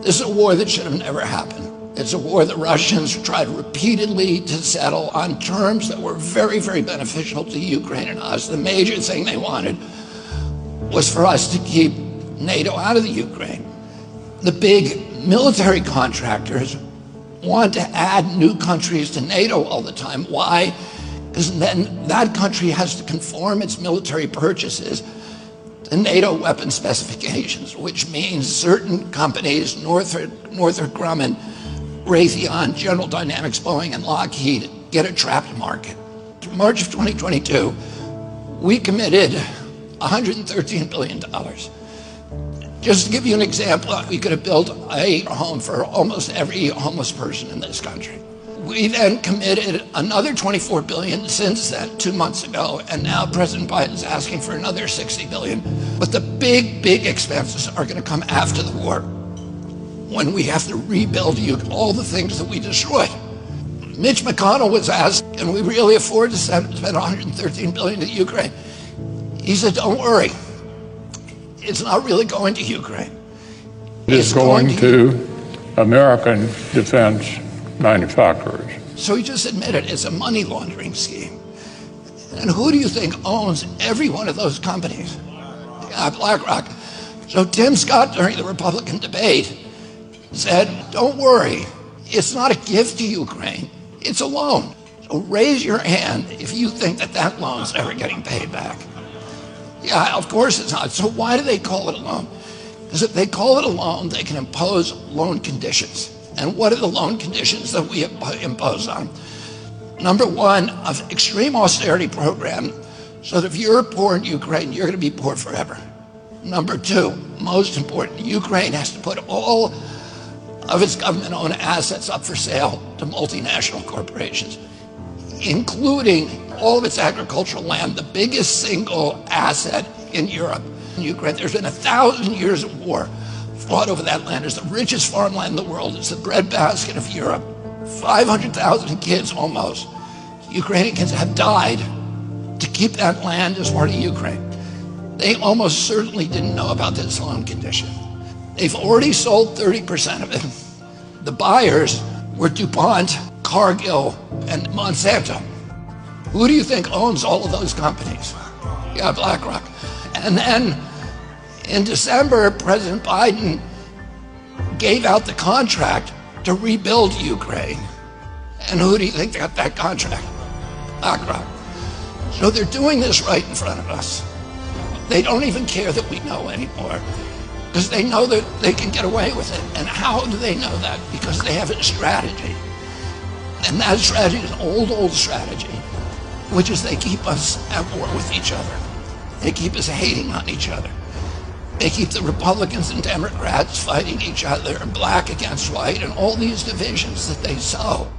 This is a war that should have never happened. It's a war the Russians tried repeatedly to settle on terms that were very, very beneficial to Ukraine and us. The major thing they wanted was for us to keep NATO out of the Ukraine. The big military contractors want to add new countries to NATO all the time. Why? Because then that country has to conform its military purchases to NATO weapon specifications, which means certain companies, Northrop Grumman, Raytheon, General Dynamics, Boeing, and Lockheed, get a trapped market. In March of 2022, we committed $113 billion. Just to give you an example, we could have built a home for almost every homeless person in this country. We then committed another $24 billion since then, 2 months ago, and now President Biden's asking for another $60 billion. But the big, big expenses are going to come after the war, when we have to rebuild all the things that we destroyed. Mitch McConnell was asked, can we really afford to spend $113 billion to Ukraine? He said, don't worry. It's not really going to Ukraine. It's going to American defense manufacturers. So he just admitted it's a money laundering scheme. And who do you think owns every one of those companies? BlackRock. So Tim Scott, during the Republican debate, said, don't worry, it's not a gift to Ukraine, it's a loan. So raise your hand if you think that that loan's ever getting paid back. Yeah, of course it's not. So why do they call it a loan? Because if they call it a loan, they can impose loan conditions. And what are the loan conditions that we impose on? Number one, an extreme austerity program, so that if you're poor in Ukraine, you're going to be poor forever. Number two, most important, Ukraine has to put all of its government-owned assets up for sale to multinational corporations, including all of its agricultural land, the biggest single asset in Europe. In Ukraine, there's been 1,000 years of war fought over that land. It's the richest farmland in the world. It's the breadbasket of Europe. 500,000 kids almost, Ukrainian kids, have died to keep that land as part of Ukraine. They almost certainly didn't know about this loan condition. They've already sold 30% of it. The buyers were DuPont, Cargill, and Monsanto. Who do you think owns all of those companies? Yeah, BlackRock. And then in December, President Biden gave out the contract to rebuild Ukraine. And who do you think got that contract? BlackRock. So they're doing this right in front of us. They don't even care that we know anymore, because they know that they can get away with it. And how do they know that? Because they have a strategy. And that strategy is an old strategy, which is they keep us at war with each other. They keep us hating on each other. They keep the Republicans and Democrats fighting each other, black against white, and all these divisions that they sow.